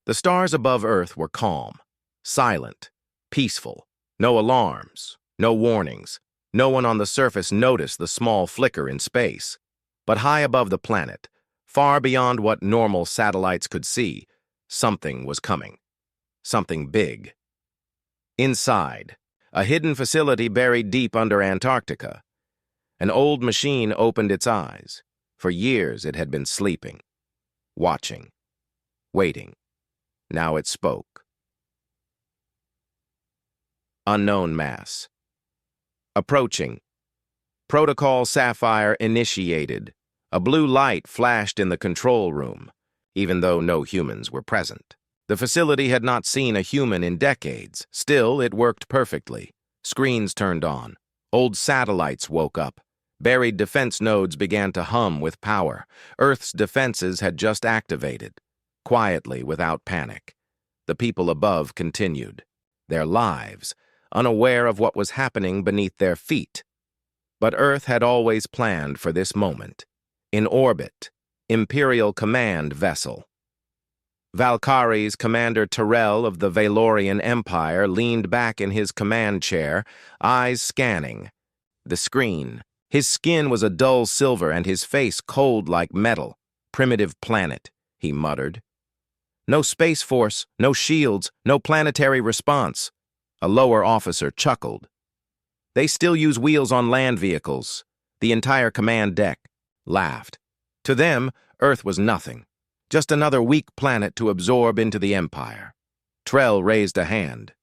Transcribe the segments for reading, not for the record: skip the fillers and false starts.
The stars above Earth were calm, silent, peaceful. No alarms, no warnings. No one on the surface noticed the small flicker in space. But high above the planet, far beyond what normal satellites could see, something was coming. Something big. Inside, a hidden facility buried deep under Antarctica. An old machine opened its eyes. For years it had been sleeping, watching, waiting. Now it spoke. Unknown mass. Approaching. Protocol Sapphire initiated. A blue light flashed in the control room, even though no humans were present. The facility had not seen a human in decades. Still, it worked perfectly. Screens turned on. Old satellites woke up. Buried defense nodes began to hum with power. Earth's defenses had just activated. Quietly, without panic. The people above continued. Their lives, unaware of what was happening beneath their feet. But Earth had always planned for this moment. In orbit, Imperial Command Vessel. Valkyrie's Commander Tyrell of the Valorian Empire leaned back in his command chair, eyes scanning. The screen. His skin was a dull silver and his face cold like metal. Primitive planet, he muttered. No space force, no shields, no planetary response. A lower officer chuckled. They still use wheels on land vehicles. The entire command deck laughed. To them, Earth was nothing. Just another weak planet to absorb into the Empire. Trell raised a hand.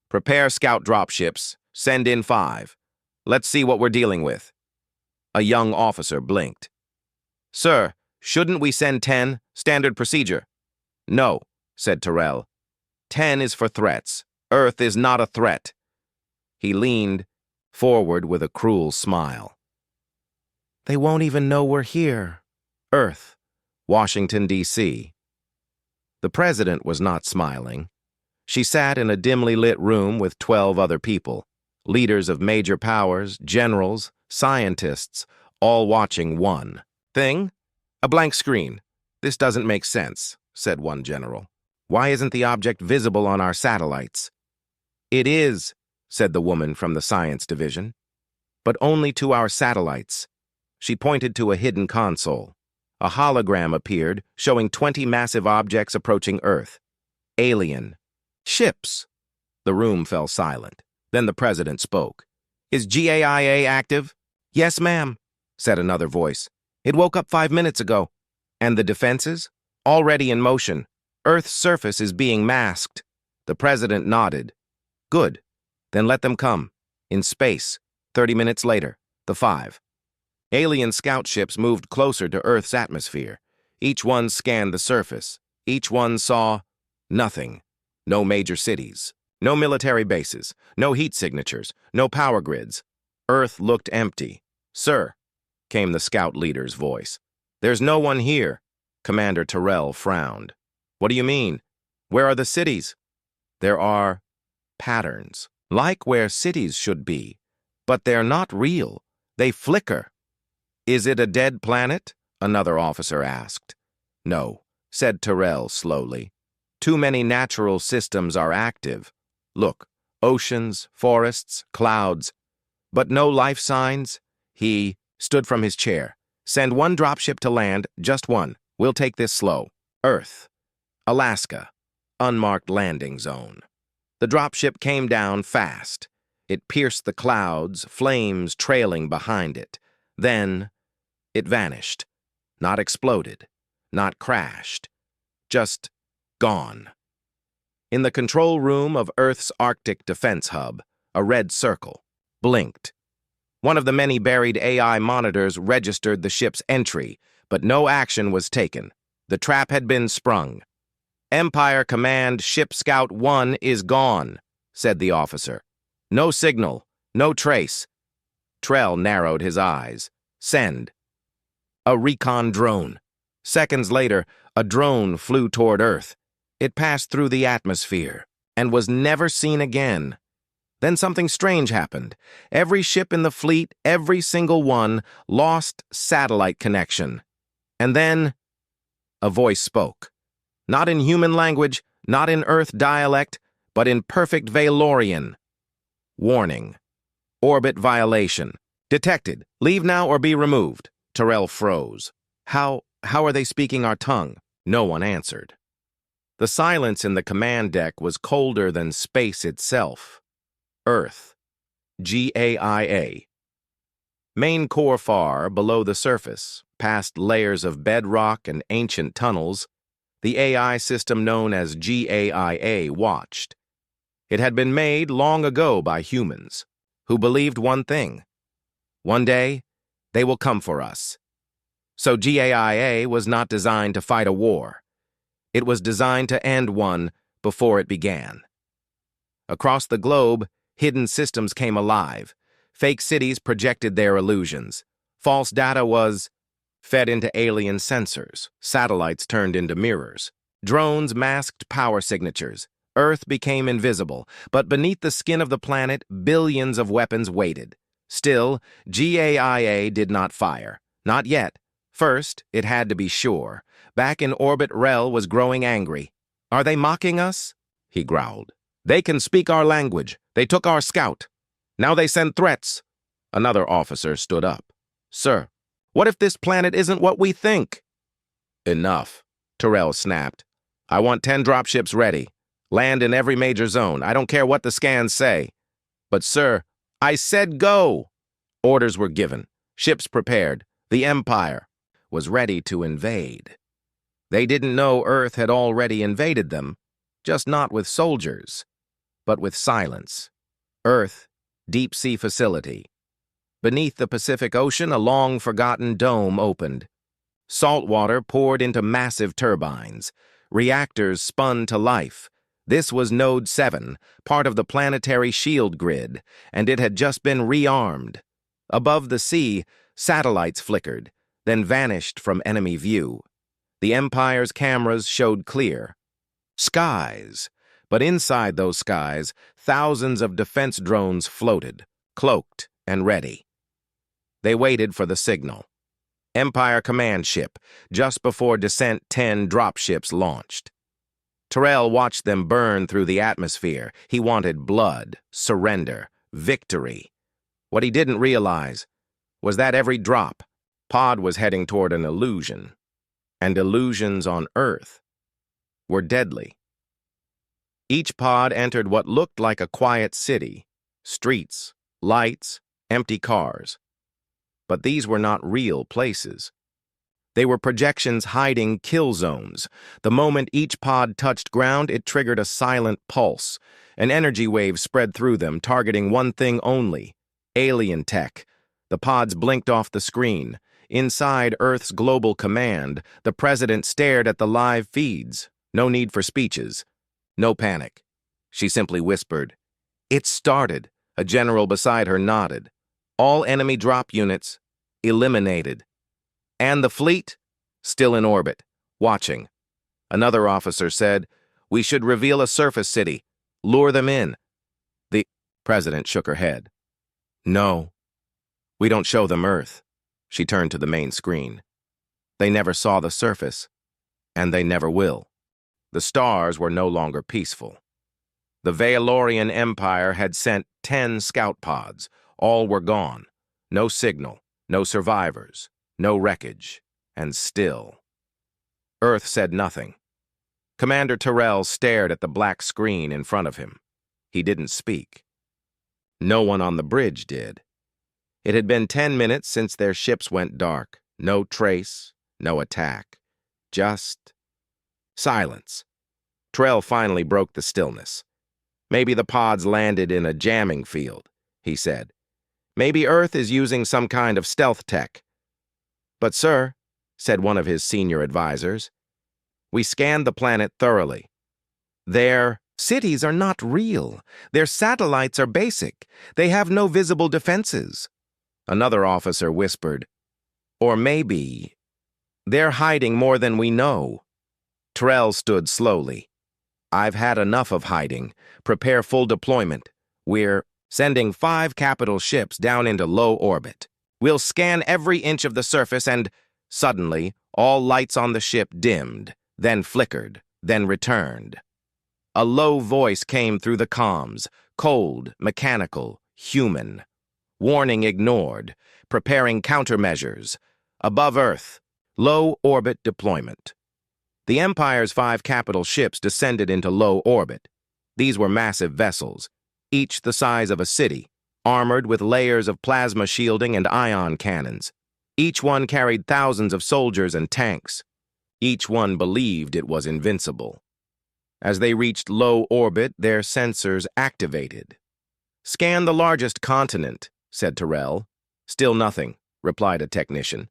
Prepare scout dropships. Send in 5. Let's see what we're dealing with. A young officer blinked. Sir, shouldn't we send 10? Standard procedure. No, said Tyrell. 10 is for threats. Earth is not a threat. He leaned forward with a cruel smile. They won't even know we're here. Earth, Washington, D.C. The president was not smiling. She sat in a dimly lit room with 12 other people, leaders of major powers, generals, scientists, all watching one thing. A blank screen. This doesn't make sense, said one general. Why isn't the object visible on our satellites? It is, said the woman from the science division. But only to our satellites. She pointed to a hidden console. A hologram appeared, showing 20 massive objects approaching Earth. Alien. Ships. The room fell silent. Then the president spoke. Is GAIA active? Yes, ma'am, said another voice. It woke up 5 minutes ago. And the defenses? Already in motion. Earth's surface is being masked. The president nodded. Good. Then let them come. In space. 30 minutes later. The 5. Alien scout ships moved closer to Earth's atmosphere. Each one scanned the surface. Each one saw nothing. No major cities. No military bases. No heat signatures. No power grids. Earth looked empty. Sir, came the scout leader's voice. There's no one here. Commander Tyrell frowned. What do you mean? Where are the cities? There are patterns, like where cities should be. But they're not real. They flicker. Is it a dead planet? Another officer asked. No, said Tyrell slowly. Too many natural systems are active. Look, oceans, forests, clouds. But no life signs? He stood from his chair. Send 1 dropship to land, just 1. We'll take this slow. Earth. Alaska. Unmarked landing zone. The dropship came down fast. It pierced the clouds, flames trailing behind it. Then it vanished. Not exploded. Not crashed. Just gone. In the control room of Earth's Arctic Defense Hub, a red circle blinked. One of the many buried AI monitors registered the ship's entry, but no action was taken. The trap had been sprung. Empire Command Ship Scout 1 is gone, said the officer. No signal, no trace. Trell narrowed his eyes. Send. A recon drone. Seconds later, a drone flew toward Earth. It passed through the atmosphere and was never seen again. Then something strange happened. Every ship in the fleet, every single one, lost satellite connection. And then a voice spoke. Not in human language, not in Earth dialect, but in perfect Valorian. Warning. Orbit violation. Detected. Leave now or be removed. Terrell froze. How are they speaking our tongue? No one answered. The silence in the command deck was colder than space itself. Earth. GAIA. Main core far below the surface, past layers of bedrock and ancient tunnels, the AI system known as GAIA watched. It had been made long ago by humans, who believed one thing. One day, they will come for us. So GAIA was not designed to fight a war. It was designed to end one before it began. Across the globe, hidden systems came alive. Fake cities projected their illusions. False data was fed into alien sensors. Satellites turned into mirrors. Drones masked power signatures. Earth became invisible, but beneath the skin of the planet, billions of weapons waited. Still, GAIA did not fire. Not yet. First, it had to be sure. Back in orbit, Rel was growing angry. "Are they mocking us?" he growled. "They can speak our language. They took our scout. Now they send threats." Another officer stood up. "Sir, what if this planet isn't what we think?" "Enough," Terrell snapped. "I want 10 dropships ready. Land in every major zone. I don't care what the scans say." "But sir, I said go." Orders were given. Ships prepared. The Empire was ready to invade. They didn't know Earth had already invaded them, just not with soldiers, but with silence. Earth, deep-sea facility. Beneath the Pacific Ocean, a long-forgotten dome opened. Salt water poured into massive turbines. Reactors spun to life. This was Node 7, part of the planetary shield grid, and it had just been rearmed. Above the sea, satellites flickered, then vanished from enemy view. The Empire's cameras showed clear. Skies. But inside those skies, thousands of defense drones floated, cloaked and ready. They waited for the signal. Empire command ship. Just before descent, 10 dropships launched. Terrell watched them burn through the atmosphere. He wanted blood, surrender, victory. What he didn't realize was that every drop, pod was heading toward an illusion. And illusions on Earth were deadly. Each pod entered what looked like a quiet city. Streets, lights, empty cars. But these were not real places. They were projections hiding kill zones. The moment each pod touched ground, it triggered a silent pulse. An energy wave spread through them, targeting one thing only: alien tech. The pods blinked off the screen. Inside Earth's global command, the president stared at the live feeds. No need for speeches. No panic. She simply whispered, "It started." A general beside her nodded. "All enemy drop units eliminated. And the fleet still in orbit, watching." Another officer said, "We should reveal a surface city. Lure them in." The president shook her head. "No, we don't show them Earth." She turned to the main screen. "They never saw the surface, and they never will." The stars were no longer peaceful. The Valorian Empire had sent 10 scout pods. All were gone. No signal, no survivors, no wreckage, and still. Earth said nothing. Commander Terrell stared at the black screen in front of him. He didn't speak. No one on the bridge did. It had been 10 minutes since their ships went dark. No trace, no attack. Just silence. Terrell finally broke the stillness. "Maybe the pods landed in a jamming field," he said. "Maybe Earth is using some kind of stealth tech." "But sir," said one of his senior advisors, "we scanned the planet thoroughly. Their cities are not real. Their satellites are basic. They have no visible defenses." Another officer whispered, "Or maybe they're hiding more than we know." Terrell stood slowly. "I've had enough of hiding. Prepare full deployment. We're sending 5 capital ships down into low orbit. We'll scan every inch of the surface and..." Suddenly, all lights on the ship dimmed, then flickered, then returned. A low voice came through the comms, cold, mechanical, human. Warning ignored, preparing countermeasures. Above Earth, low orbit deployment. The Empire's 5 capital ships descended into low orbit. These were massive vessels, each the size of a city, armored with layers of plasma shielding and ion cannons. Each one carried thousands of soldiers and tanks. Each one believed it was invincible. As they reached low orbit, their sensors activated. "Scan the largest continent," said Terrell. "Still nothing," replied a technician.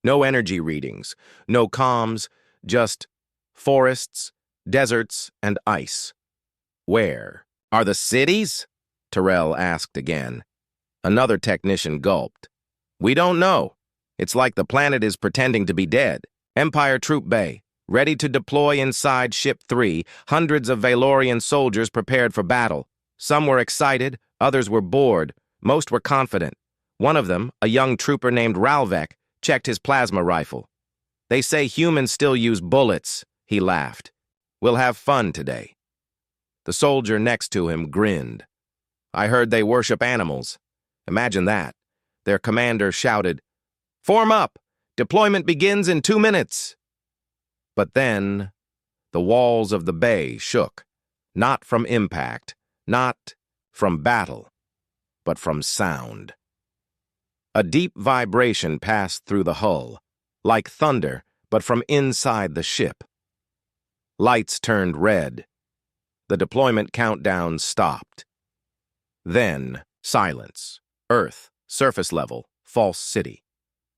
"No energy readings, no comms, just forests, deserts, and ice." "Where? Are the cities?" Terrell asked again. Another technician gulped. "We don't know. It's like the planet is pretending to be dead. Empire Troop Bay, ready to deploy inside Ship 3, hundreds of Valorian soldiers prepared for battle. Some were excited, others were bored, most were confident. One of them, a young trooper named Ralvek, checked his plasma rifle. "They say humans still use bullets," he laughed. "We'll have fun today." The soldier next to him grinned. "I heard they worship animals." Imagine that. Their commander shouted, "Form up! Deployment begins in 2 minutes!" But then, the walls of the bay shook, not from impact, not from battle, but from sound. A deep vibration passed through the hull, like thunder, but from inside the ship. Lights turned red. The deployment countdown stopped. Then, silence. Earth, surface level, false city.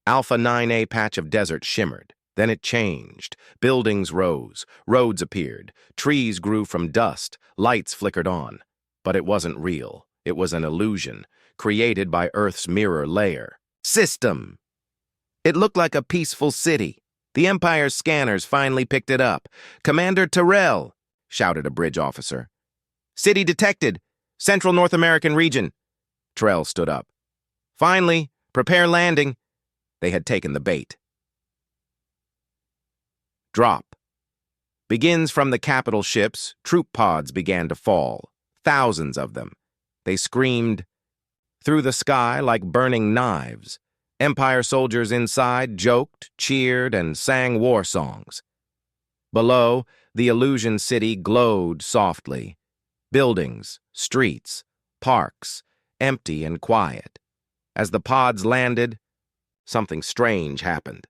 Alpha 9A patch of desert shimmered. Then it changed. Buildings rose. Roads appeared. Trees grew from dust. Lights flickered on. But it wasn't real. It was an illusion, created by Earth's mirror layer. System! It looked like a peaceful city. The Empire's scanners finally picked it up. "Commander Terrell!" shouted a bridge officer. "City detected. Central North American region." Terrell stood up. "Finally, prepare landing." They had taken the bait. Drop. Begins from the capital ships, troop pods began to fall. Thousands of them. They screamed through the sky like burning knives. Empire soldiers inside joked, cheered, and sang war songs. Below, the illusion city glowed softly. Buildings, streets, parks, empty and quiet. As the pods landed, something strange happened.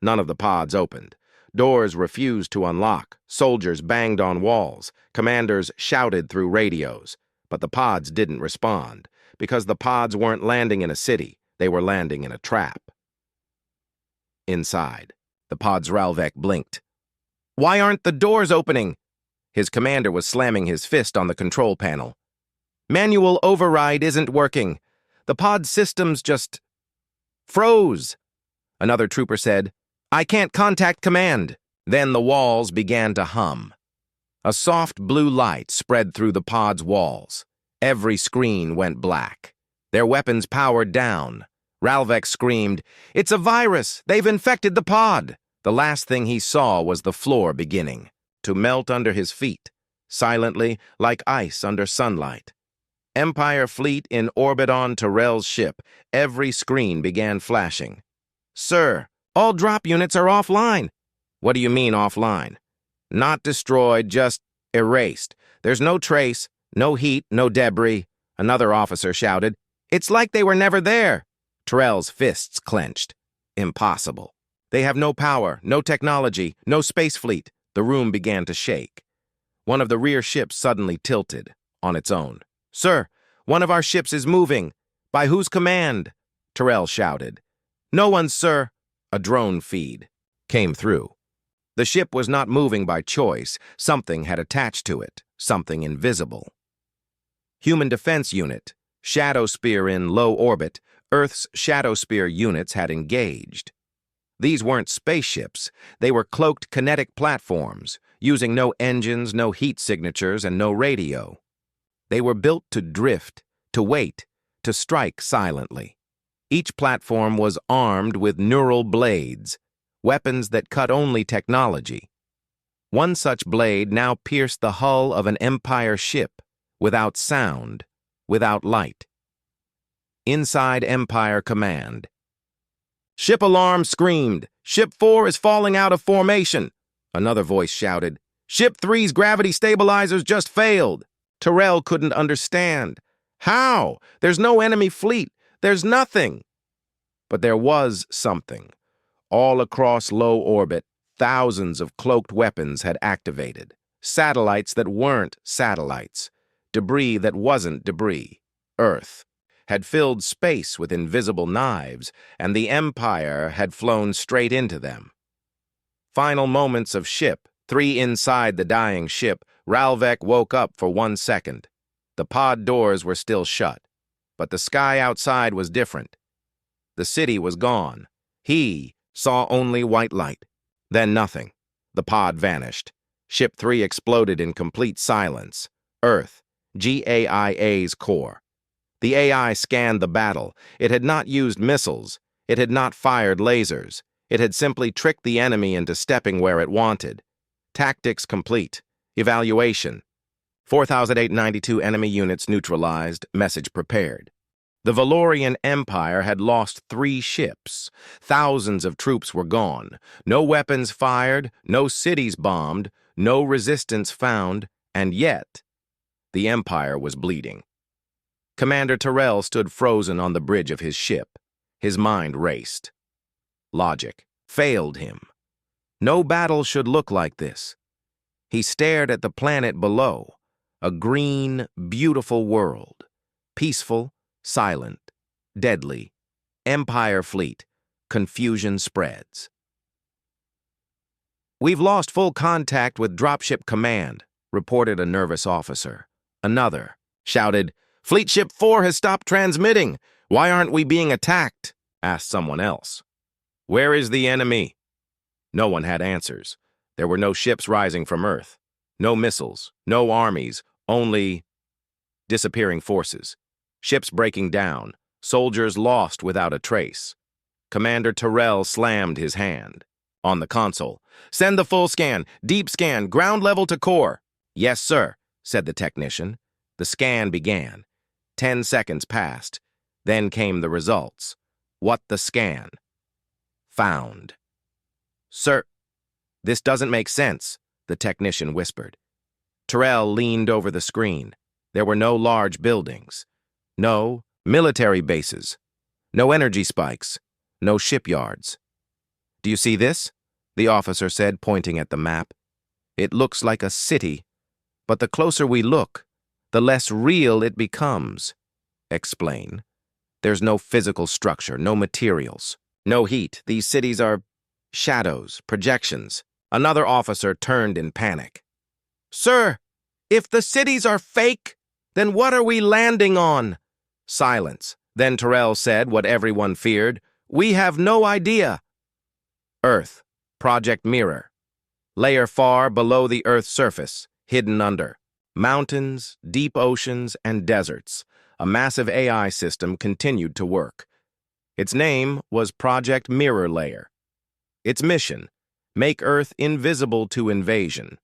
None of the pods opened. Doors refused to unlock. Soldiers banged on walls. Commanders shouted through radios. But the pods didn't respond, because the pods weren't landing in a city. They were landing in a trap. Inside, the pod's Ralvek blinked. "Why aren't the doors opening?" His commander was slamming his fist on the control panel. "Manual override isn't working. The pod systems just froze." Another trooper said, "I can't contact command." Then the walls began to hum. A soft blue light spread through the pod's walls. Every screen went black. Their weapons powered down. Ralvek screamed, "It's a virus! They've infected the pod!" The last thing he saw was the floor beginning to melt under his feet, silently like ice under sunlight. Empire fleet in orbit on Terrell's ship. Every screen began flashing. "Sir, all drop units are offline." "What do you mean offline?" "Not destroyed, just erased. There's no trace, no heat, no debris." Another officer shouted, "It's like they were never there." Terrell's fists clenched. "Impossible. They have no power, no technology, no space fleet." The room began to shake. One of the rear ships suddenly tilted on its own. "Sir, one of our ships is moving." "By whose command?" Terrell shouted. "No one's, sir." A drone feed came through. The ship was not moving by choice. Something had attached to it, something invisible. Human Defense Unit, Shadow Spear in low orbit. Earth's Shadow Spear units had engaged. These weren't spaceships. They were cloaked kinetic platforms, using no engines, no heat signatures, and no radio. They were built to drift, to wait, to strike silently. Each platform was armed with neural blades, weapons that cut only technology. One such blade now pierced the hull of an Empire ship, without sound, without light. Inside Empire Command. "Ship alarm screamed. Ship 4 is falling out of formation." Another voice shouted. "Ship 3's gravity stabilizers just failed." Tyrell couldn't understand. How? There's no enemy fleet. There's nothing. But there was something. All across low orbit, thousands of cloaked weapons had activated. Satellites that weren't satellites. Debris that wasn't debris. Earth had filled space with invisible knives, and the Empire had flown straight into them. Final moments of ship, 3 inside the dying ship, Ralvek woke up for 1 second. The pod doors were still shut, but the sky outside was different. The city was gone. He saw only white light. Then nothing. The pod vanished. Ship 3 exploded in complete silence. Earth, GAIA's core. The AI scanned the battle. It had not used missiles. It had not fired lasers. It had simply tricked the enemy into stepping where it wanted. Tactics complete. Evaluation. 4,892 enemy units neutralized. Message prepared. The Valorian Empire had lost 3 ships. Thousands of troops were gone. No weapons fired, no cities bombed, no resistance found, and yet the Empire was bleeding. Commander Tyrell stood frozen on the bridge of his ship. His mind raced. Logic failed him. No battle should look like this. He stared at the planet below, a green, beautiful world, peaceful, silent, deadly. Empire fleet. Confusion spreads. "We've lost full contact with Dropship Command," reported a nervous officer. Another shouted, "Fleet Ship 4 has stopped transmitting. Why aren't we being attacked?" asked someone else. "Where is the enemy?" No one had answers. There were no ships rising from Earth. No missiles, no armies, only disappearing forces. Ships breaking down, soldiers lost without a trace. Commander Tyrell slammed his hand. On the console, "Send the full scan, deep scan, ground level to core." "Yes, sir," said the technician. The scan began. 10 seconds passed. Then came the results. What the scan found. "Sir, this doesn't make sense," the technician whispered. Tyrell leaned over the screen. There were no large buildings. No military bases. No energy spikes. No shipyards. "Do you see this?" the officer said, pointing at the map. "It looks like a city, but the closer we look, the less real it becomes." "Explain." "There's no physical structure, no materials, no heat. These cities are shadows, projections." Another officer turned in panic. "Sir, if the cities are fake, then what are we landing on?" Silence. Then Tyrell said what everyone feared. "We have no idea." Earth, Project Mirror. Layer far below the Earth's surface, hidden under. Mountains, deep oceans, and deserts. A massive AI system continued to work. Its name was Project Mirror Layer. Its mission: make Earth invisible to invasion.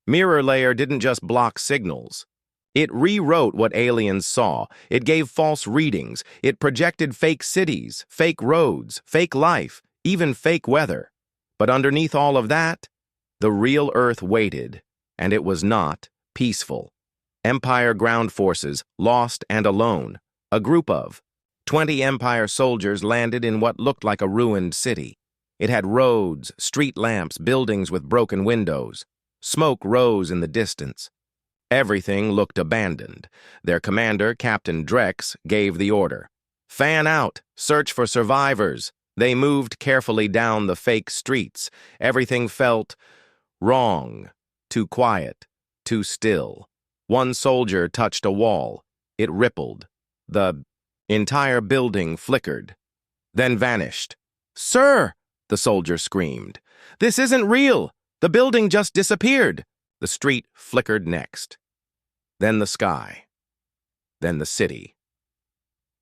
Mirror Layer didn't just block signals. It rewrote what aliens saw. It gave false readings. It projected fake cities, fake roads, fake life, even fake weather. But underneath all of that, the real Earth waited, and it was not peaceful. Empire ground forces, lost and alone. A group of 20 Empire soldiers landed in what looked like a ruined city. It had roads, street lamps, buildings with broken windows. Smoke rose in the distance. Everything looked abandoned. Their commander, Captain Drex, gave the order. "Fan out! Search for survivors!" They moved carefully down the fake streets. Everything felt wrong. Too quiet. Too still. One soldier touched a wall. It rippled. The entire building flickered, then vanished. "Sir!" the soldier screamed. "This isn't real! The building just disappeared!" The street flickered next. Then the sky. Then the city.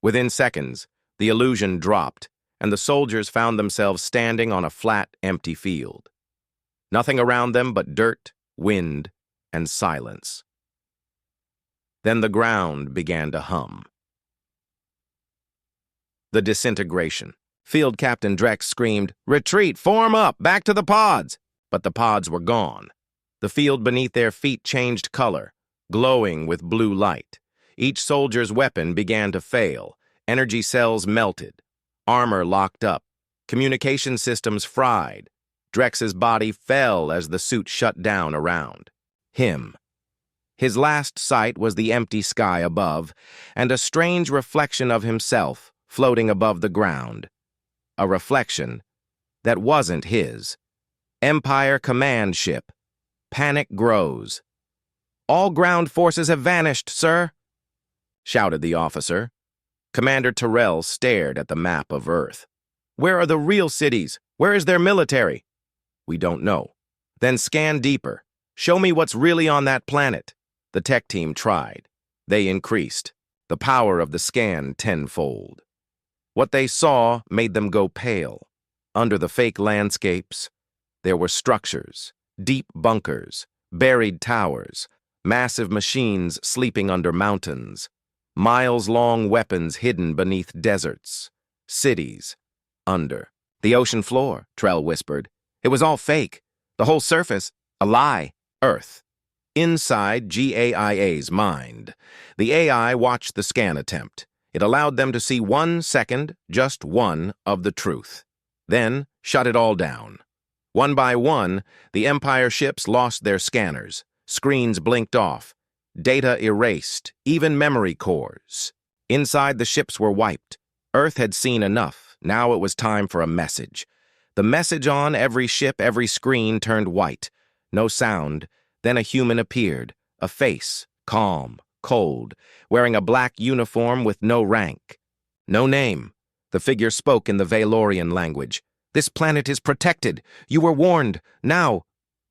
Within seconds, the illusion dropped, and the soldiers found themselves standing on a flat, empty field. Nothing around them but dirt, wind, and silence. Then the ground began to hum. The disintegration. Field Captain Drex screamed, "Retreat! Form up! Back to the pods!" But the pods were gone. The field beneath their feet changed color, glowing with blue light. Each soldier's weapon began to fail. Energy cells melted. Armor locked up. Communication systems fried. Drex's body fell as the suit shut down around him. His last sight was the empty sky above, and a strange reflection of himself floating above the ground. A reflection that wasn't his. Empire command ship. Panic grows. "All ground forces have vanished, sir," shouted the officer. Commander Tyrell stared at the map of Earth. "Where are the real cities? Where is their military?" "We don't know." "Then scan deeper. Show me what's really on that planet." The tech team tried. They increased, the power of the scan tenfold. What they saw made them go pale. Under the fake landscapes, there were structures, deep bunkers, buried towers, massive machines sleeping under mountains, miles-long weapons hidden beneath deserts, cities under. "The ocean floor," Trell whispered. "It was all fake. The whole surface, a lie. Earth." Inside GAIA's mind, the AI watched the scan attempt. It allowed them to see 1 second, just one, of the truth. Then shut it all down. One by one, the Empire ships lost their scanners. Screens blinked off. Data erased, even memory cores. Inside, the ships were wiped. Earth had seen enough. Now it was time for a message. The message on every ship, every screen turned white. No sound. Then a human appeared, a face, calm, cold, wearing a black uniform with no rank. No name. The figure spoke in the Valorian language. "This planet is protected. You were warned. Now,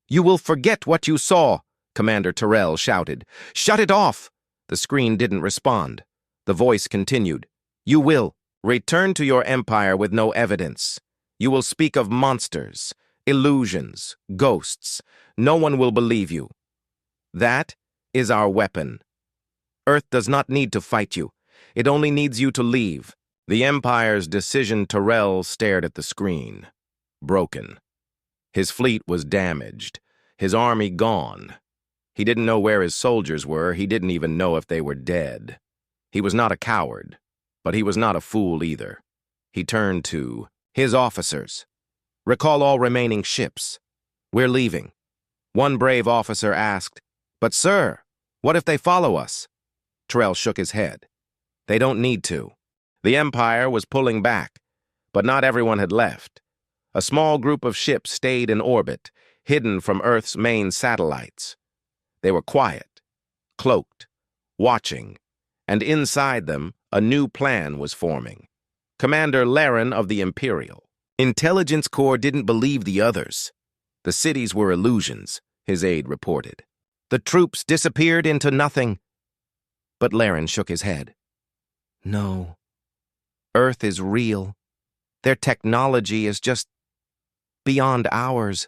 you will forget what you saw," Commander Tyrell shouted. "Shut it off!" The screen didn't respond. The voice continued. "You will return to your empire with no evidence. You will speak of monsters, illusions, ghosts. No one will believe you. That is our weapon. Earth does not need to fight you. It only needs you to leave." The Empire's decision. Tyrell stared at the screen. Broken. His fleet was damaged. His army gone. He didn't know where his soldiers were. He didn't even know if they were dead. He was not a coward, but he was not a fool either. He turned to his officers. "Recall all remaining ships. We're leaving." One brave officer asked, "But sir, what if they follow us?" Tyrell shook his head. "They don't need to." The Empire was pulling back, but not everyone had left. A small group of ships stayed in orbit, hidden from Earth's main satellites. They were quiet, cloaked, watching, and inside them a new plan was forming. Commander Laren of the Imperial. Intelligence Corps didn't believe the others. The cities were illusions, his aide reported. The troops disappeared into nothing. But Laren shook his head. "No. Earth is real. Their technology is just beyond ours.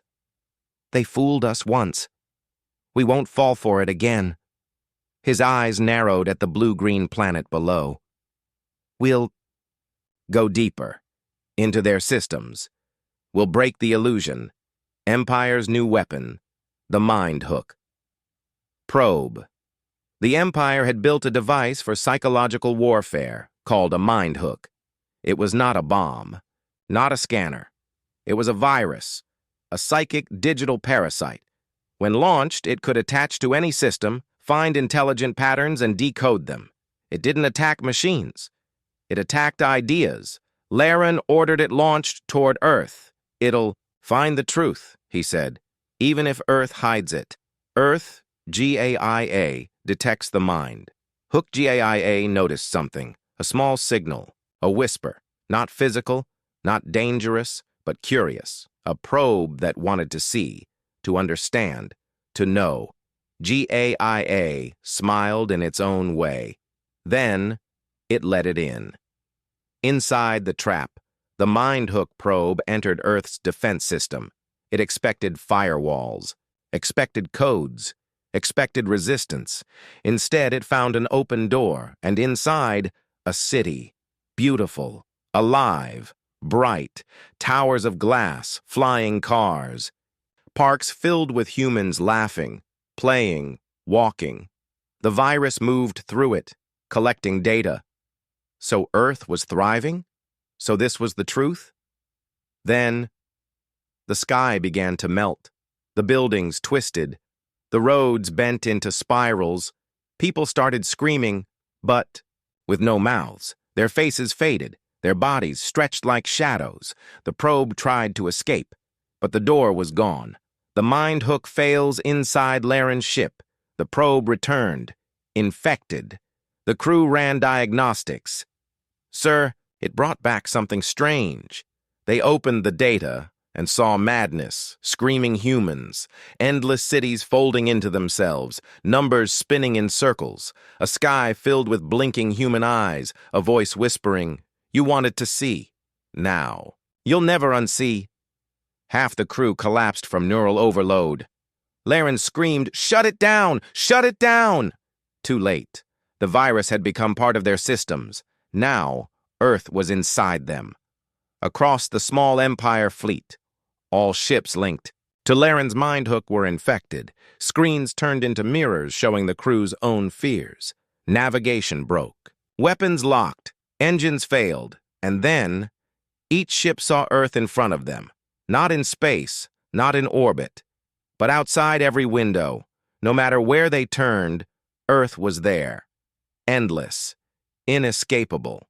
They fooled us once. We won't fall for it again." His eyes narrowed at the blue-green planet below. "We'll go deeper, into their systems. We'll break the illusion. Empire's new weapon, the mind hook. Probe. The Empire had built a device for psychological warfare called a mind hook. It was not a bomb, not a scanner. It was a virus, a psychic digital parasite. When launched, it could attach to any system, find intelligent patterns, and decode them. It didn't attack machines. It attacked ideas. Laren ordered it launched toward Earth. "It'll find the truth," he said, "even if Earth hides it." Earth, GAIA, detects the mind. Hook GAIA noticed something, a small signal, a whisper, not physical, not dangerous, but curious, a probe that wanted to see, to understand, to know. GAIA smiled in its own way. Then, it let it in. Inside the trap, the mind hook probe entered Earth's defense system. It expected firewalls, expected codes, expected resistance. Instead, it found an open door, and inside, a city. Beautiful, alive, bright, towers of glass, flying cars. Parks filled with humans laughing, playing, walking. The virus moved through it, collecting data. So Earth was thriving? So this was the truth? Then, the sky began to melt. The buildings twisted. The roads bent into spirals. People started screaming, but with no mouths. Their faces faded, their bodies stretched like shadows. The probe tried to escape, but the door was gone. The mind hook fails inside Laren's ship. The probe returned, infected. The crew ran diagnostics. Sir, it brought back something strange. They opened the data and saw madness, screaming humans, endless cities folding into themselves, numbers spinning in circles, a sky filled with blinking human eyes, a voice whispering, "You wanted to see. Now. You'll never unsee." Half the crew collapsed from neural overload. Laren screamed, "Shut it down! Shut it down!" Too late. The virus had become part of their systems. Now, Earth was inside them. Across the small Empire fleet, all ships linked to Laren's mind hook were infected. Screens turned into mirrors showing the crew's own fears. Navigation broke. Weapons locked. Engines failed. And then, each ship saw Earth in front of them. Not in space, not in orbit, but outside every window. No matter where they turned, Earth was there. Endless. Inescapable.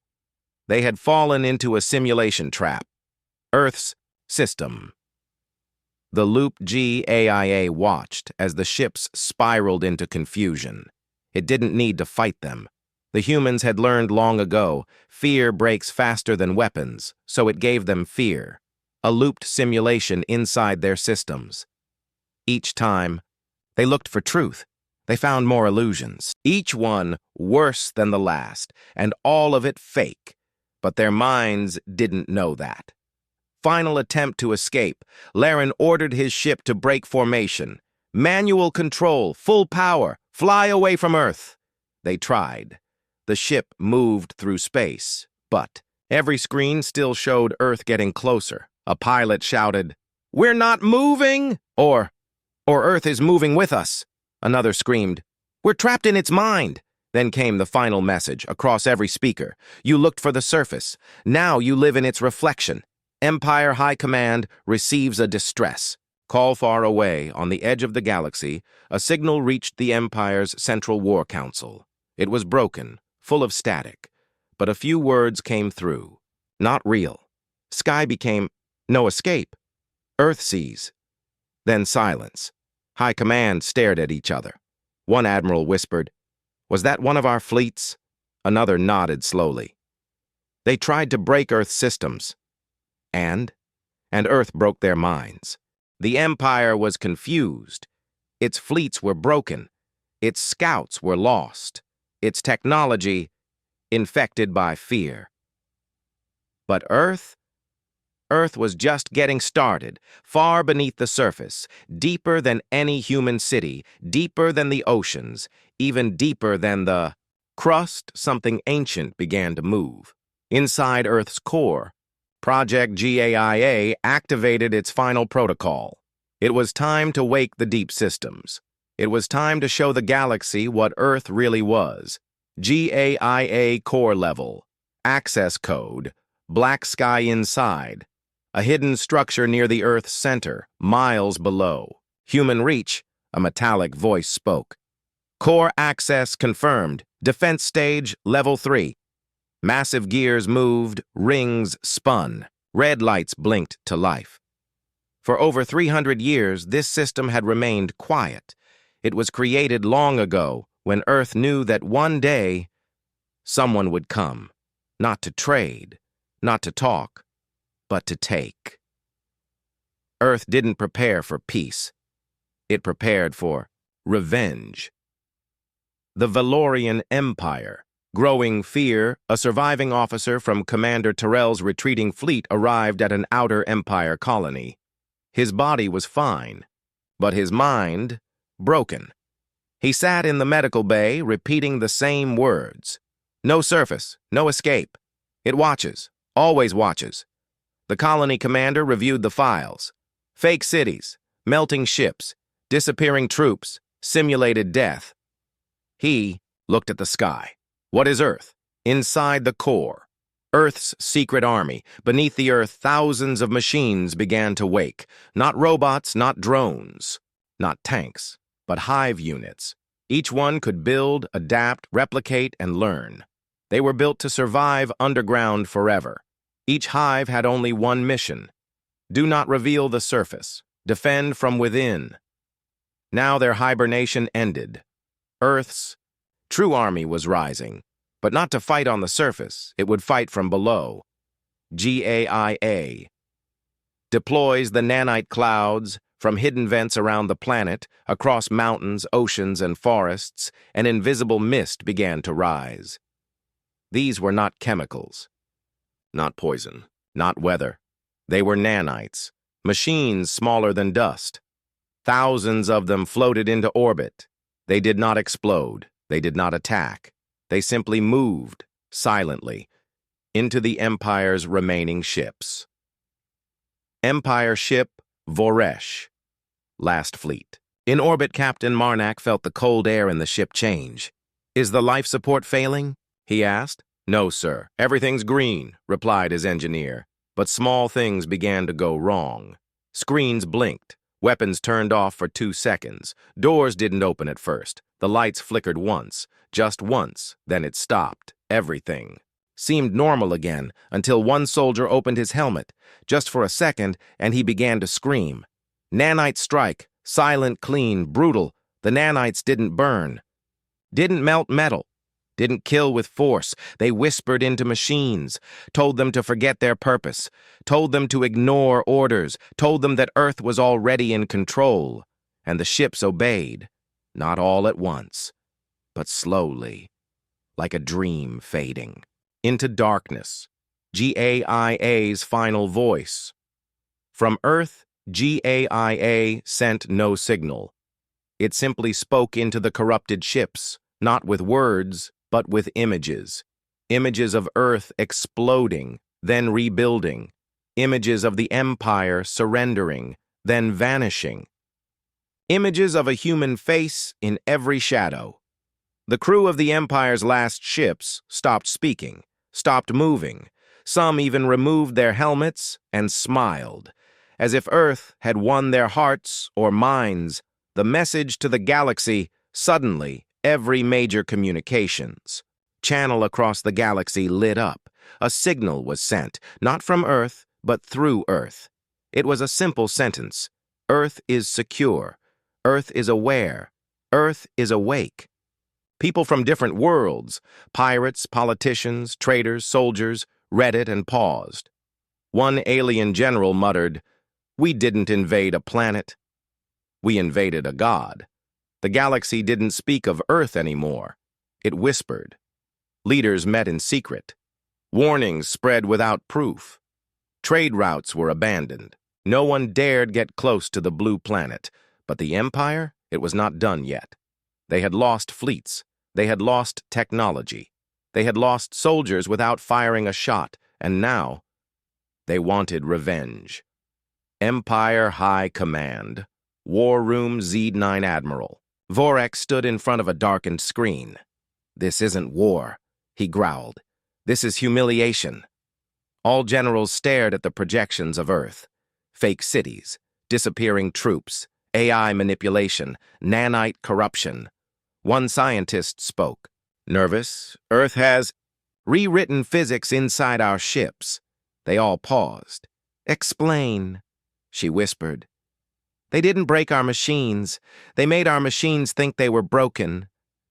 They had fallen into a simulation trap. Earth's system. The Loop G AIA watched as the ships spiraled into confusion. It didn't need to fight them. The humans had learned long ago, fear breaks faster than weapons, so it gave them fear. A looped simulation inside their systems. Each time, they looked for truth. They found more illusions, each one worse than the last, and all of it fake. But their minds didn't know that. Final attempt to escape, Laren ordered his ship to break formation. Manual control, full power, fly away from Earth. They tried. The ship moved through space, but every screen still showed Earth getting closer. A pilot shouted, "We're not moving!" Or Earth is moving with us. Another screamed, "We're trapped in its mind." Then came the final message across every speaker. You looked for the surface. Now you live in its reflection. Empire High Command receives a distress. Call far away, on the edge of the galaxy, a signal reached the Empire's Central War Council. It was broken, full of static, but a few words came through. Not real. Sky became no escape. Earth sees. Then silence. High Command stared at each other. One admiral whispered, "Was that one of our fleets?" Another nodded slowly. They tried to break Earth's systems. And Earth broke their minds. The Empire was confused. Its fleets were broken. Its scouts were lost. Its technology infected by fear. But Earth was just getting started, far beneath the surface, deeper than any human city, deeper than the oceans, even deeper than the crust. Something ancient began to move. Inside Earth's core, Project GAIA activated its final protocol. It was time to wake the deep systems. It was time to show the galaxy what Earth really was. GAIA core level, access code, black sky inside, a hidden structure near the Earth's center, miles below. Human reach, a metallic voice spoke. Core access confirmed, defense stage level 3. Massive gears moved, rings spun, red lights blinked to life. For over 300 years, this system had remained quiet. It was created long ago, when Earth knew that one day, someone would come, not to trade, not to talk, but to take. Earth didn't prepare for peace. It prepared for revenge. The Valorian Empire. Growing fear, a surviving officer from Commander Terrell's retreating fleet arrived at an outer Empire colony. His body was fine, but his mind, broken. He sat in the medical bay, repeating the same words. No surface, no escape. It watches, always watches. The colony commander reviewed the files. Fake cities, melting ships, disappearing troops, simulated death. He looked at the sky. What is Earth? Inside the core. Earth's secret army. Beneath the Earth, thousands of machines began to wake. Not robots, not drones, not tanks, but hive units. Each one could build, adapt, replicate, and learn. They were built to survive underground forever. Each hive had only one mission. Do not reveal the surface. Defend from within. Now their hibernation ended. Earth's true army was rising, but not to fight on the surface. It would fight from below. GAIA deploys the nanite clouds from hidden vents around the planet, across mountains, oceans, and forests. An invisible mist began to rise. These were not chemicals, not poison, not weather. They were nanites, machines smaller than dust. Thousands of them floated into orbit. They did not explode. They did not attack. They simply moved, silently, into the Empire's remaining ships. Empire ship Voresh, last fleet. In orbit, Captain Marnak felt the cold air in the ship change. Is the life support failing? He asked. No, sir. Everything's green, replied his engineer. But small things began to go wrong. Screens blinked. Weapons turned off for 2 seconds. Doors didn't open at first. The lights flickered once, just once, then it stopped. Everything seemed normal again until one soldier opened his helmet, just for a second, and he began to scream. Nanite strike, silent, clean, brutal. The nanites didn't burn, didn't melt metal, didn't kill with force. They whispered into machines, told them to forget their purpose, told them to ignore orders, told them that Earth was already in control, and the ships obeyed, not all at once, but slowly, like a dream fading. Into darkness, GAIA's final voice. From Earth, GAIA sent no signal. It simply spoke into the corrupted ships, not with words, but with images. Images of Earth exploding, then rebuilding. Images of the Empire surrendering, then vanishing. Images of a human face in every shadow. The crew of the Empire's last ships stopped speaking, stopped moving. Some even removed their helmets and smiled, as if Earth had won their hearts or minds. The message to the galaxy, suddenly, every major communications channel across the galaxy lit up. A signal was sent, not from Earth, but through Earth. It was a simple sentence. Earth is secure. Earth is aware. Earth is awake. People from different worlds, pirates, politicians, traders, soldiers, read it and paused. One alien general muttered, "We didn't invade a planet. We invaded a god." The galaxy didn't speak of Earth anymore. It whispered. Leaders met in secret. Warnings spread without proof. Trade routes were abandoned. No one dared get close to the blue planet. But the Empire, it was not done yet. They had lost fleets. They had lost technology. They had lost soldiers without firing a shot. And now, they wanted revenge. Empire High Command. War Room Z9 Admiral. Vorex stood in front of a darkened screen. "This isn't war," he growled. "This is humiliation." All generals stared at the projections of Earth. Fake cities, disappearing troops, AI manipulation, nanite corruption. One scientist spoke. "Nervous? Earth has rewritten physics inside our ships." They all paused. "Explain," she whispered. "They didn't break our machines. They made our machines think they were broken."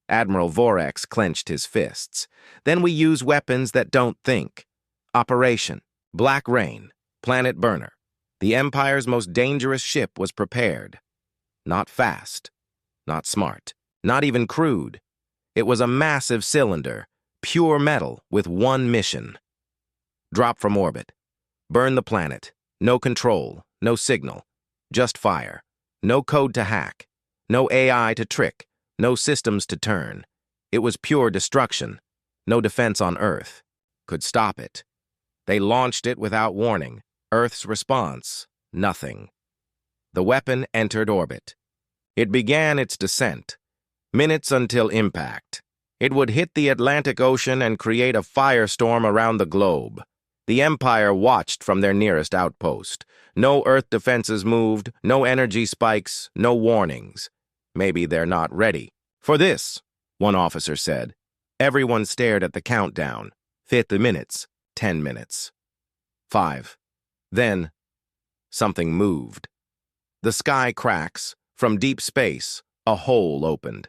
Admiral Vorex clenched his fists. "Then we use weapons that don't think. Operation Black Rain, Planet Burner. The Empire's most dangerous ship was prepared. Not fast, not smart, not even crude. It was a massive cylinder, pure metal with one mission. Drop from orbit. Burn the planet. No control, no signal. Just fire. No code to hack. No AI to trick. No systems to turn. It was pure destruction. No defense on Earth could stop it. They launched it without warning. Earth's response, nothing. The weapon entered orbit. It began its descent. Minutes until impact. It would hit the Atlantic Ocean and create a firestorm around the globe. The Empire watched from their nearest outpost. No Earth defenses moved, no energy spikes, no warnings. Maybe they're not ready for this, one officer said. Everyone stared at the countdown. 50 minutes, 10 minutes. 5. Then, something moved. The sky cracks. From deep space, a hole opened.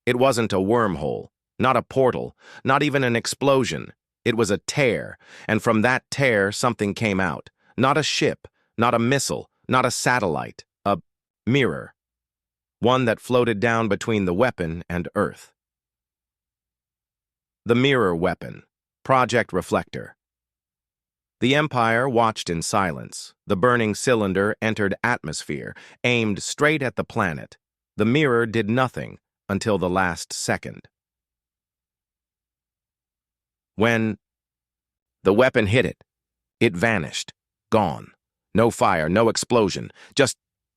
It wasn't a wormhole, not a portal, not even an explosion. It was a tear, and from that tear something came out. Not a ship, not a missile, not a satellite, a mirror. One that floated down between the weapon and Earth. The mirror weapon. Project Reflector. The Empire watched in silence. The burning cylinder entered atmosphere, aimed straight at the planet. The mirror did nothing until the last second. When the weapon hit it, it vanished, gone. No fire, no explosion, just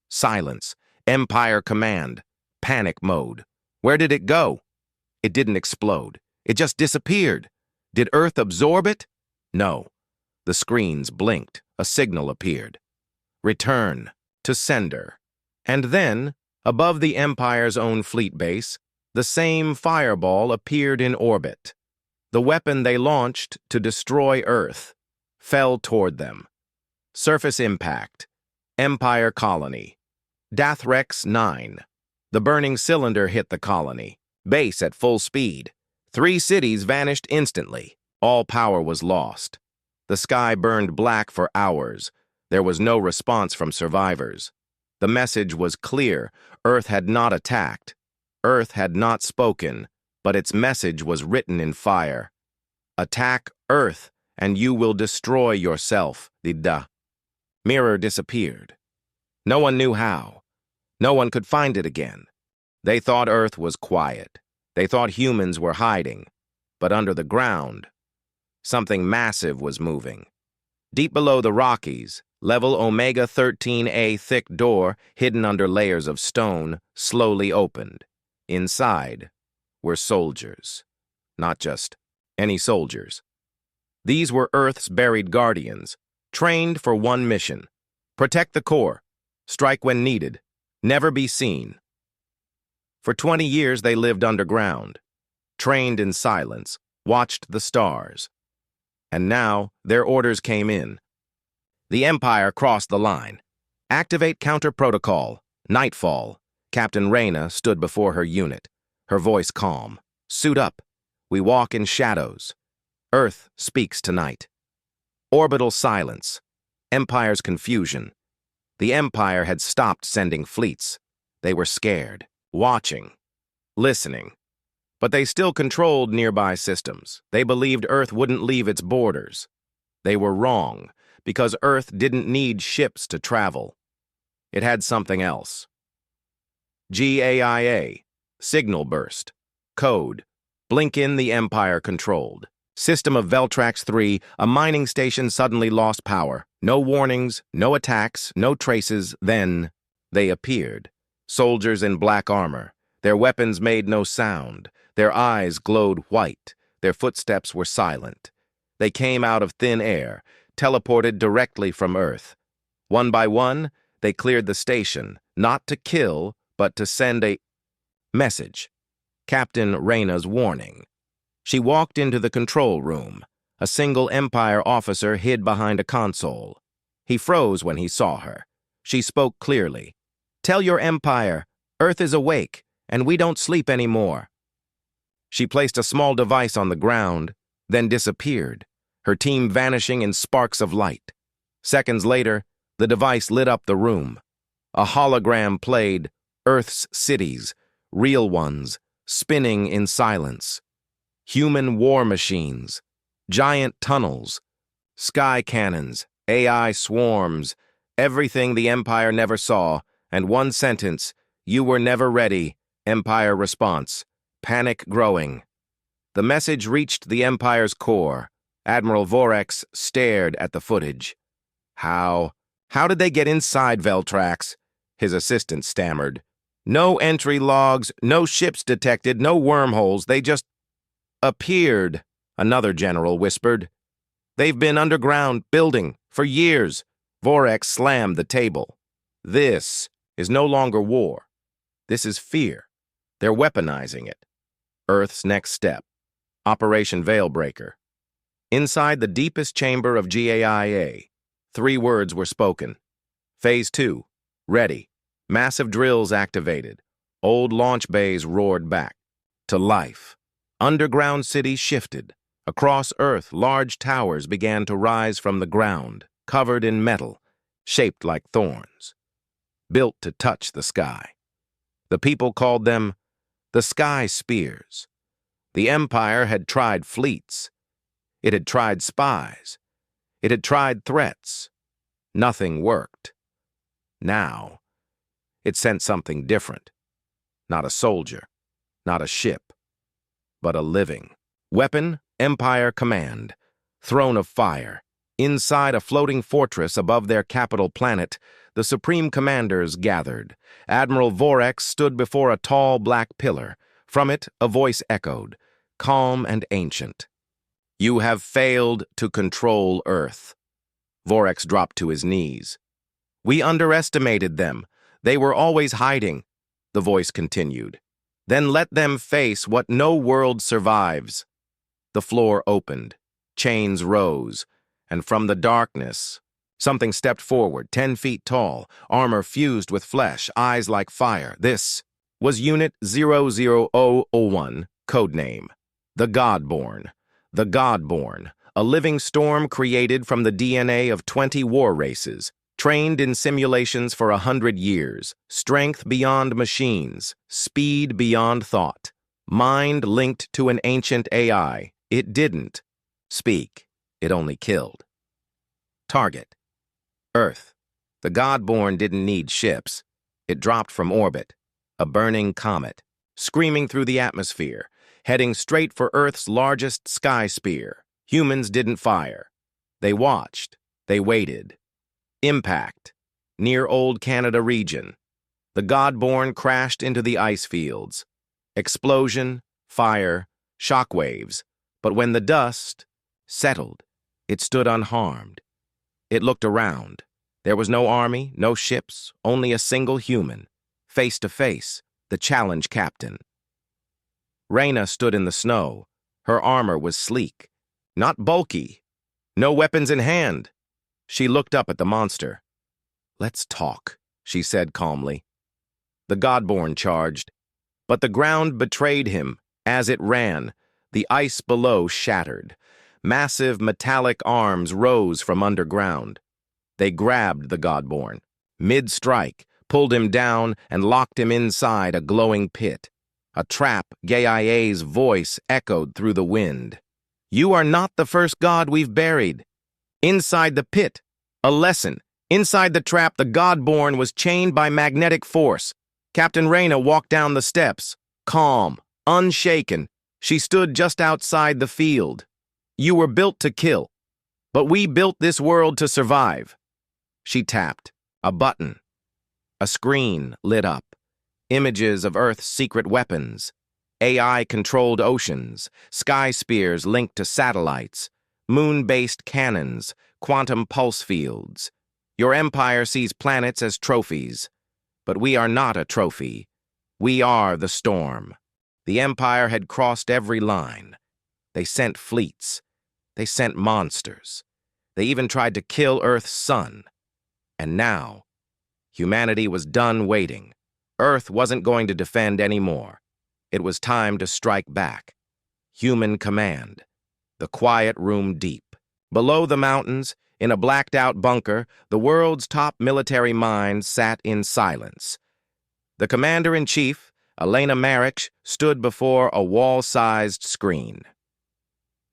silence. Empire command, panic mode. Where did it go? It didn't explode. It just disappeared. Did Earth absorb it? No. The screens blinked. A signal appeared. Return to sender. And then, above the Empire's own fleet base, the same fireball appeared in orbit. The weapon they launched to destroy Earth fell toward them. Surface impact. Empire colony. Dathrex 9. The burning cylinder hit the colony. Base at full speed. 3 cities vanished instantly. All power was lost. The sky burned black for hours. There was no response from survivors. The message was clear. Earth had not attacked. Earth had not spoken, but its message was written in fire. Attack Earth, and you will destroy yourself. The mirror disappeared. No one knew how. No one could find it again. They thought Earth was quiet. They thought humans were hiding. But under the ground, something massive was moving. Deep below the Rockies, level Omega-13A thick door, hidden under layers of stone, slowly opened. Inside were soldiers. Not just any soldiers. These were Earth's buried guardians, trained for one mission. Protect the core, strike when needed, never be seen. For 20 years they lived underground, trained in silence, watched the stars. And now, their orders came in. The Empire crossed the line. Activate counter protocol. Nightfall. Captain Reyna stood before her unit, her voice calm. Suit up. We walk in shadows. Earth speaks tonight. Orbital silence. Empire's confusion. The Empire had stopped sending fleets. They were scared, watching, listening. But they still controlled nearby systems. They believed Earth wouldn't leave its borders. They were wrong, because Earth didn't need ships to travel. It had something else. GAIA, signal burst, code, blink in the Empire controlled. System of Veltrax 3, a mining station suddenly lost power. No warnings, no attacks, no traces. Then they appeared. Soldiers in black armor. Their weapons made no sound. Their eyes glowed white. Their footsteps were silent. They came out of thin air, teleported directly from Earth. One by one, they cleared the station, not to kill, but to send a message. Captain Reyna's warning. She walked into the control room. A single Empire officer hid behind a console. He froze when he saw her. She spoke clearly. Tell your Empire, Earth is awake, and we don't sleep anymore. She placed a small device on the ground, then disappeared, her team vanishing in sparks of light. Seconds later, the device lit up the room. A hologram played Earth's cities, real ones, spinning in silence. Human war machines, giant tunnels, sky cannons, AI swarms, Everything the Empire never saw, and one sentence, "You were never ready." Empire response, panic growing. The message reached the Empire's core. Admiral Vorex stared at the footage. How did they get inside Veltrax? His assistant stammered. No entry logs, no ships detected, no wormholes, they just appeared, another general whispered. They've been underground, building, for years. Vorex slammed the table. This is no longer war. This is fear. They're weaponizing it. Earth's next step. Operation Veilbreaker. Inside the deepest chamber of GAIA, 3 words were spoken. Phase 2. Ready. Massive drills activated. Old launch bays roared back. To life. Underground cities shifted. Across Earth, large towers began to rise from the ground, covered in metal, shaped like thorns, built to touch the sky. The people called them the Sky Spears. The Empire had tried fleets. It had tried spies. It had tried threats. Nothing worked. Now, it sent something different. Not a soldier, not a ship, but a living. Weapon, Empire Command. Throne of Fire. Inside a floating fortress above their capital planet, the Supreme Commanders gathered. Admiral Vorex stood before a tall black pillar. From it, a voice echoed, calm and ancient. You have failed to control Earth. Vorex dropped to his knees. We underestimated them. They were always hiding, the voice continued. Then let them face what no world survives. The floor opened. Chains rose. And from the darkness, something stepped forward, 10 feet tall, armor fused with flesh, eyes like fire. This was Unit 00001, codename. The Godborn. The Godborn, a living storm created from the DNA of 20 war races, trained in simulations for 100 years, strength beyond machines, speed beyond thought, mind linked to an ancient AI. It didn't speak. It only killed. Target. Earth. The Godborn didn't need ships. It dropped from orbit. A burning comet, screaming through the atmosphere, heading straight for Earth's largest sky spear. Humans didn't fire. They watched. They waited. Impact. Near Old Canada region. The Godborn crashed into the ice fields. Explosion, fire, shockwaves. But when the dust settled, it stood unharmed. It looked around. There was no army, no ships, only a single human. Face to face, the challenge captain. Reyna stood in the snow. Her armor was sleek, not bulky. No weapons in hand. She looked up at the monster. Let's talk, she said calmly. The Godborn charged. But the ground betrayed him. As it ran, the ice below shattered. Massive metallic arms rose from underground. They grabbed the Godborn. Mid-strike, pulled him down and locked him inside a glowing pit. A trap, Gaia's voice echoed through the wind. You are not the first god we've buried. Inside the pit, a lesson. Inside the trap, the Godborn was chained by magnetic force. Captain Reyna walked down the steps, calm, unshaken. She stood just outside the field. You were built to kill, but we built this world to survive. She tapped. A button. A screen lit up. Images of Earth's secret weapons. AI-controlled oceans, sky spears linked to satellites, moon-based cannons, quantum pulse fields. Your empire sees planets as trophies, but we are not a trophy. We are the storm. The empire had crossed every line. They sent fleets. They sent monsters. They even tried to kill Earth's sun. And now, humanity was done waiting. Earth wasn't going to defend anymore. It was time to strike back. Human command. The quiet room deep. Below the mountains, in a blacked-out bunker, the world's top military minds sat in silence. The commander-in-chief, Elena Marich, stood before a wall-sized screen.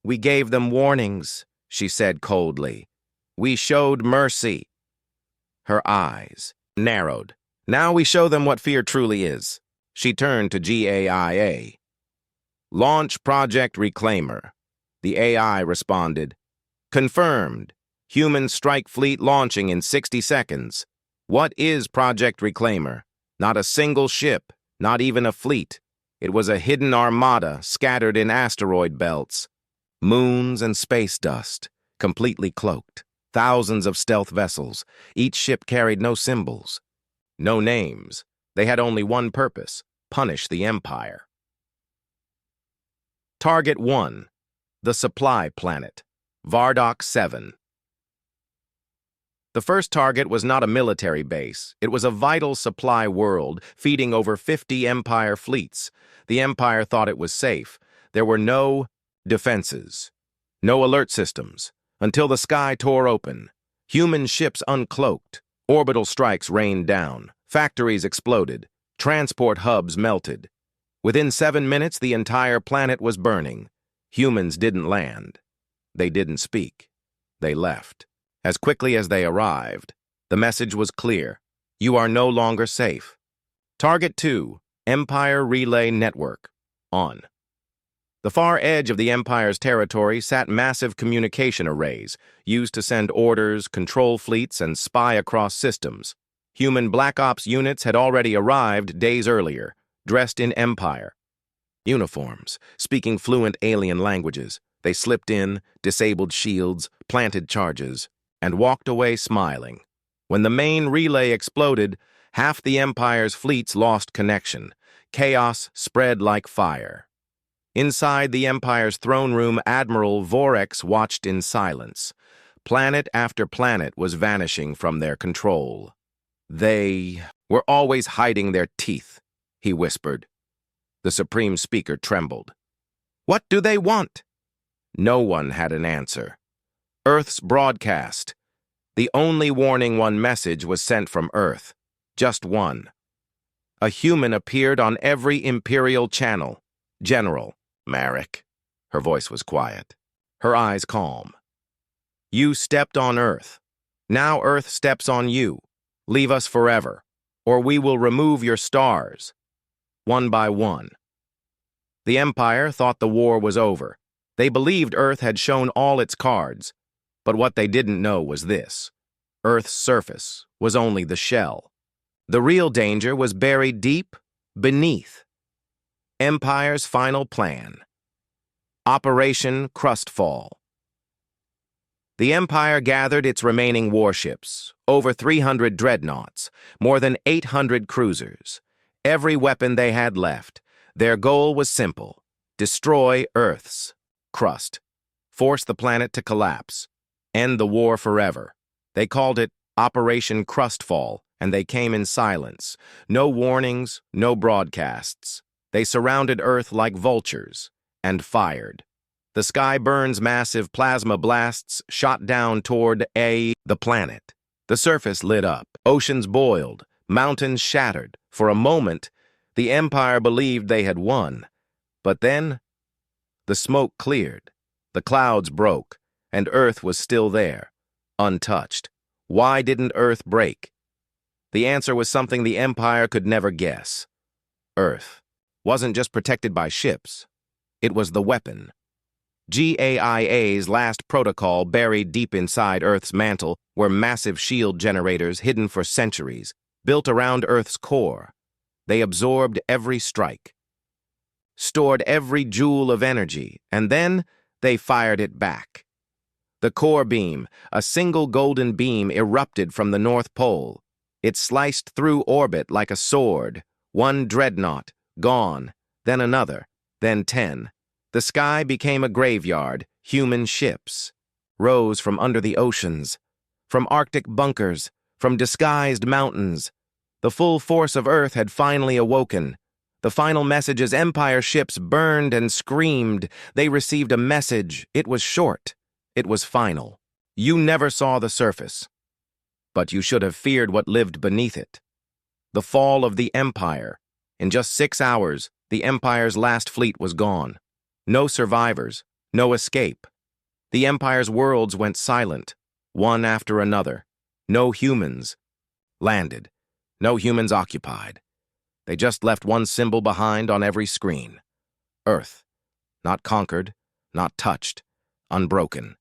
We gave them warnings, she said coldly. We showed mercy. Her eyes narrowed. Now we show them what fear truly is. She turned to GAIA. Launch Project Reclaimer. The AI responded. Confirmed. Human strike fleet launching in 60 seconds. What is Project Reclaimer? Not a single ship, not even a fleet. It was a hidden armada scattered in asteroid belts. Moons and space dust, completely cloaked. Thousands of stealth vessels. Each ship carried no symbols, no names. They had only one purpose: punish the Empire. Target 1. The Supply Planet. Vardock 7. The first target was not a military base. It was a vital supply world, feeding over 50 Empire fleets. The Empire thought it was safe. There were no defenses, no alert systems, until the sky tore open. Human ships uncloaked. Orbital strikes rained down. Factories exploded. Transport hubs melted. Within 7 minutes, the entire planet was burning. Humans didn't land. They didn't speak. They left. As quickly as they arrived, the message was clear. You are no longer safe. Target 2, Empire Relay Network, on. The far edge of the Empire's territory sat massive communication arrays, used to send orders, control fleets, and spy across systems. Human Black Ops units had already arrived days earlier, dressed in Empire uniforms, speaking fluent alien languages. They slipped in, disabled shields, planted charges, and walked away smiling. When the main relay exploded, half the Empire's fleets lost connection. Chaos spread like fire. Inside the Empire's throne room, Admiral Vorex watched in silence. Planet after planet was vanishing from their control. They were always hiding their teeth, he whispered. The Supreme Speaker trembled. What do they want? No one had an answer. Earth's broadcast. The only warning one message was sent from Earth. Just one. A human appeared on every Imperial channel. General Marek. Her voice was quiet. Her eyes calm. You stepped on Earth. Now Earth steps on you. Leave us forever, or we will remove your stars. One by one. The Empire thought the war was over. They believed Earth had shown all its cards. But what they didn't know was this. Earth's surface was only the shell. The real danger was buried deep beneath. Empire's final plan. Operation Crustfall. The Empire gathered its remaining warships, over 300 dreadnoughts, more than 800 cruisers. Every weapon they had left. Their goal was simple: destroy Earth's crust, force the planet to collapse, end the war forever. They called it Operation Crustfall, and they came in silence. No warnings, no broadcasts. They surrounded Earth like vultures and fired. The sky burns massive plasma blasts shot down toward the planet. The surface lit up. Oceans boiled. Mountains shattered. For a moment, the Empire believed they had won. But then, the smoke cleared. The clouds broke, and Earth was still there, untouched. Why didn't Earth break? The answer was something the Empire could never guess. Earth wasn't just protected by ships. It was the weapon. GAIA's last protocol, buried deep inside Earth's mantle, were massive shield generators hidden for centuries, built around Earth's core. They absorbed every strike, stored every joule of energy, and then they fired it back. The core beam, a single golden beam, erupted from the North Pole. It sliced through orbit like a sword. One dreadnought, gone, then another, then 10. The sky became a graveyard. Human ships rose from under the oceans, from Arctic bunkers, from disguised mountains. The full force of Earth had finally awoken. The final message as Empire ships burned and screamed. They received a message. It was short. It was final. You never saw the surface, but you should have feared what lived beneath it. The fall of the Empire. In just 6 hours, the Empire's last fleet was gone. No survivors, no escape. The Empire's worlds went silent, one after another. No humans, Landed. No humans occupied. They just left one symbol behind on every screen. Earth. Not conquered, not touched, unbroken.